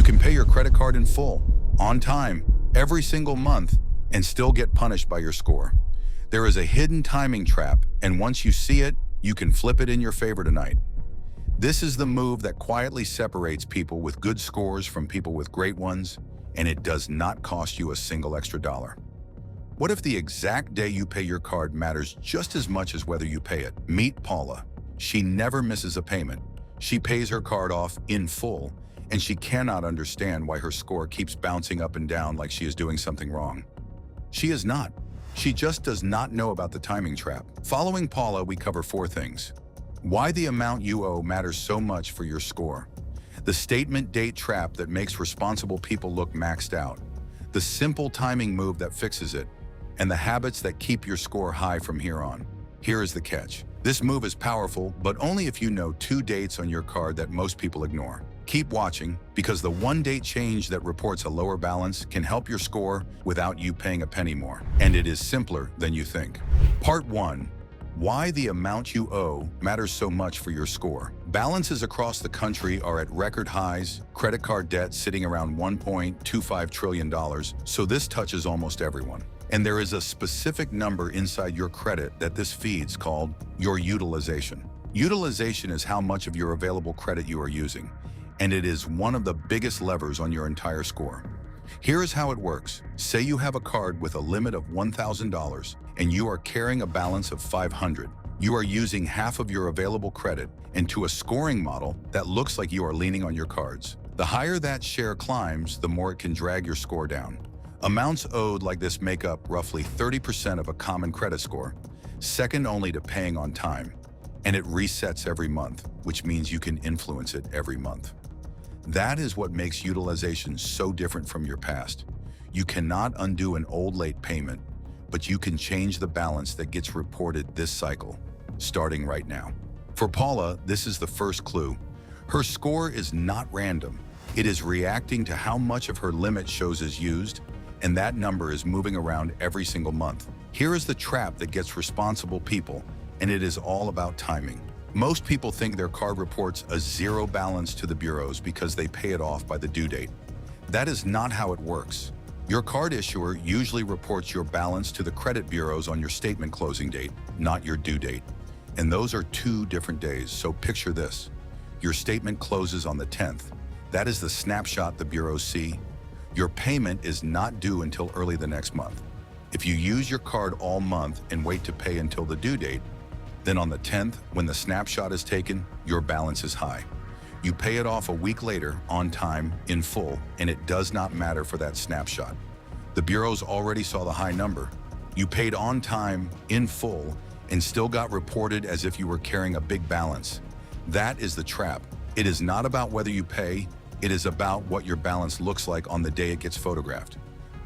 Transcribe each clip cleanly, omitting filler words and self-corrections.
You can pay your credit card in full, on time, every single month, and still get punished by your score. There is a hidden timing trap, and once you see it, you can flip it in your favor tonight. This is the move that quietly separates people with good scores from people with great ones, and it does not cost you a single extra dollar. What if the exact day you pay your card matters just as much as whether you pay it? Meet Paula. She never misses a payment. She pays her card off in full, and she cannot understand why her score keeps bouncing up and down like she is doing something wrong. She is not. She just does not know about the timing trap. Following Paula, we cover 4 things. Why the amount you owe matters so much for your score. The statement date trap that makes responsible people look maxed out. The simple timing move that fixes it. And the habits that keep your score high from here on. Here is the catch. This move is powerful, but only if you know 2 dates on your card that most people ignore. Keep watching, because the 1 date change that reports a lower balance can help your score without you paying a penny more. And it is simpler than you think. Part 1. Why the amount you owe matters so much for your score. Balances across the country are at record highs, credit card debt sitting around $1.25 trillion, so this touches almost everyone. And there is a specific number inside your credit that this feeds called your utilization. Utilization is how much of your available credit you are using, and it is one of the biggest levers on your entire score. Here is how it works. Say you have a card with a limit of $1,000 and you are carrying a balance of $500. You are using half of your available credit into a scoring model that looks like you are leaning on your cards. The higher that share climbs, the more it can drag your score down. Amounts owed like this make up roughly 30% of a common credit score, second only to paying on time, and it resets every month, which means you can influence it every month. That is what makes utilization so different from your past. You cannot undo an old late payment, but you can change the balance that gets reported this cycle, starting right now. For Paula, this is the first clue. Her score is not random. It is reacting to how much of her limit shows as used, and that number is moving around every single month. Here is the trap that gets responsible people, and it is all about timing. Most people think their card reports a 0 balance to the bureaus because they pay it off by the due date. That is not how it works. Your card issuer usually reports your balance to the credit bureaus on your statement closing date, not your due date. And those are 2 different days, so picture this. Your statement closes on the 10th. That is the snapshot the bureaus see. Your payment is not due until early the next month. If you use your card all month and wait to pay until the due date, then on the 10th, when the snapshot is taken, your balance is high. You pay it off a week later, on time, in full, and it does not matter for that snapshot. The bureaus already saw the high number. You paid on time, in full, and still got reported as if you were carrying a big balance. That is the trap. It is not about whether you pay, it is about what your balance looks like on the day it gets photographed.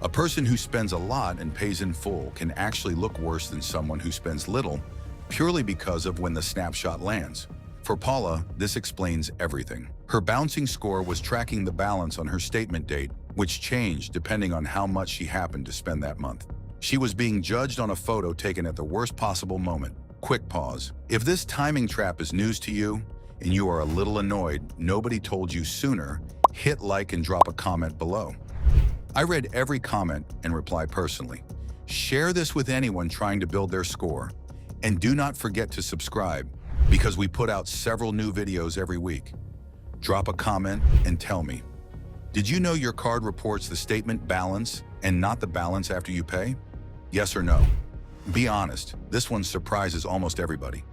A person who spends a lot and pays in full can actually look worse than someone who spends little, purely because of when the snapshot lands. For Paula, this explains everything. Her bouncing score was tracking the balance on her statement date, which changed depending on how much she happened to spend that month. She was being judged on a photo taken at the worst possible moment. Quick pause. If this timing trap is news to you, and you are a little annoyed nobody told you sooner, hit like and drop a comment below. I read every comment and reply personally. Share this with anyone trying to build their score. And do not forget to subscribe, because we put out several new videos every week. Drop a comment and tell me, did you know your card reports the statement balance and not the balance after you pay? Yes or no? Be honest, this one surprises almost everybody.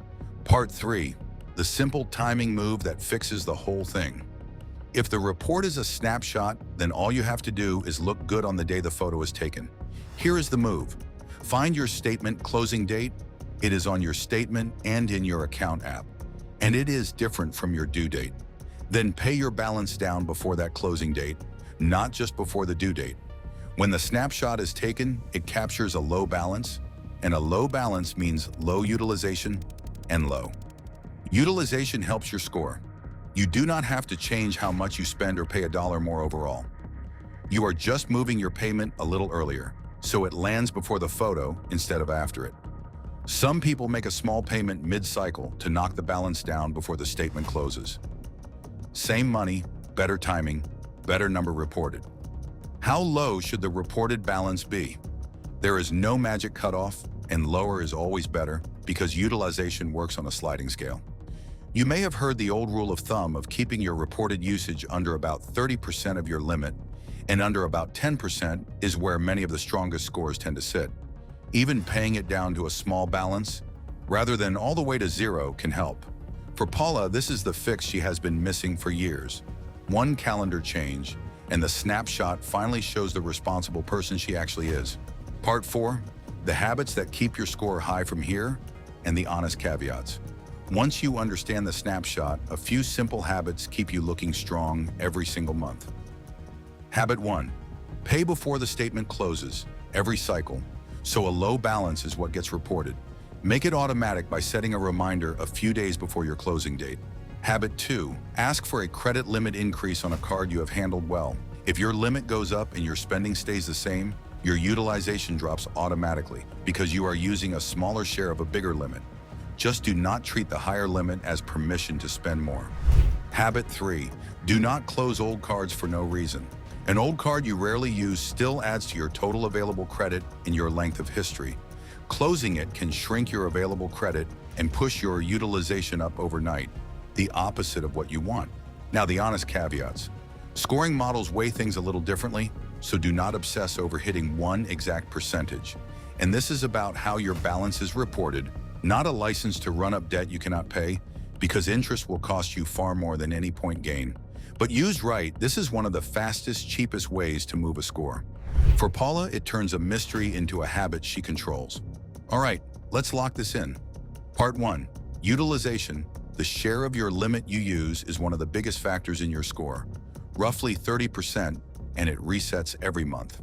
Part 3, the simple timing move that fixes the whole thing. If the report is a snapshot, then all you have to do is look good on the day the photo is taken. Here is the move. Find your statement closing date. It is on your statement and in your account app, and it is different from your due date. Then pay your balance down before that closing date, not just before the due date. When the snapshot is taken, it captures a low balance, and a low balance means low utilization and low. Utilization helps your score. You do not have to change how much you spend or pay a dollar more overall. You are just moving your payment a little earlier, so it lands before the photo instead of after it. Some people make a small payment mid-cycle to knock the balance down before the statement closes. Same money, better timing, better number reported. How low should the reported balance be? There is no magic cutoff, and lower is always better because utilization works on a sliding scale. You may have heard the old rule of thumb of keeping your reported usage under about 30% of your limit, and under about 10% is where many of the strongest scores tend to sit. Even paying it down to a small balance, rather than all the way to zero, can help. For Paula, this is the fix she has been missing for years. One calendar change, and the snapshot finally shows the responsible person she actually is. Part 4, the habits that keep your score high from here, and the honest caveats. Once you understand the snapshot, a few simple habits keep you looking strong every single month. Habit 1, pay before the statement closes, every cycle, so a low balance is what gets reported. Make it automatic by setting a reminder a few days before your closing date. Habit 2, ask for a credit limit increase on a card you have handled well. If your limit goes up and your spending stays the same, your utilization drops automatically because you are using a smaller share of a bigger limit. Just do not treat the higher limit as permission to spend more. Habit 3, do not close old cards for no reason. An old card you rarely use still adds to your total available credit and your length of history. Closing it can shrink your available credit and push your utilization up overnight, the opposite of what you want. Now, the honest caveats. Scoring models weigh things a little differently, so do not obsess over hitting one exact percentage. And this is about how your balance is reported, not a license to run up debt you cannot pay, because interest will cost you far more than any point gain. But used right, this is one of the fastest, cheapest ways to move a score. For Paula, it turns a mystery into a habit she controls. All right, let's lock this in. Part 1, utilization. The share of your limit you use is one of the biggest factors in your score, roughly 30%, and it resets every month.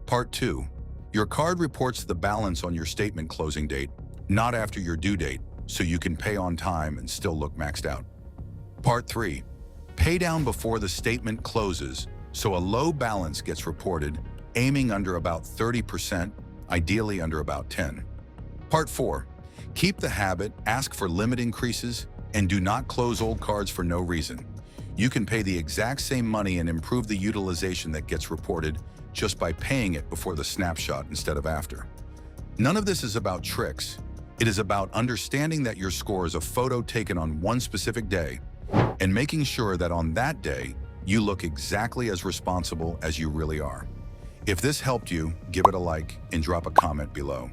Part 2, your card reports the balance on your statement closing date, not after your due date, so you can pay on time and still look maxed out. Part 3, pay down before the statement closes, so a low balance gets reported, aiming under about 30%, ideally under about 10. Part 4, keep the habit, ask for limit increases, and do not close old cards for no reason. You can pay the exact same money and improve the utilization that gets reported just by paying it before the snapshot instead of after. None of this is about tricks. It is about understanding that your score is a photo taken on one specific day and making sure that on that day, you look exactly as responsible as you really are. If this helped you, give it a like and drop a comment below.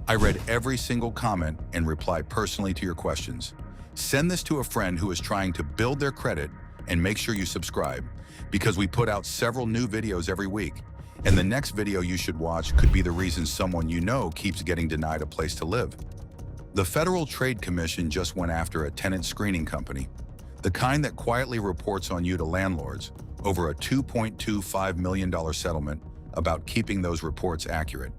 I read every single comment and reply personally to your questions. Send this to a friend who is trying to build their credit, and make sure you subscribe because we put out several new videos every week. And the next video you should watch could be the reason someone you know keeps getting denied a place to live. The Federal Trade Commission just went after a tenant screening company, the kind that quietly reports on you to landlords, over a $2.25 million settlement about keeping those reports accurate.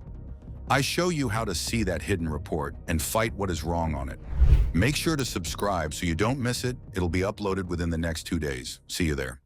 I show you how to see that hidden report and fight what is wrong on it. Make sure to subscribe so you don't miss it. It'll be uploaded within the next 2 days. See you there.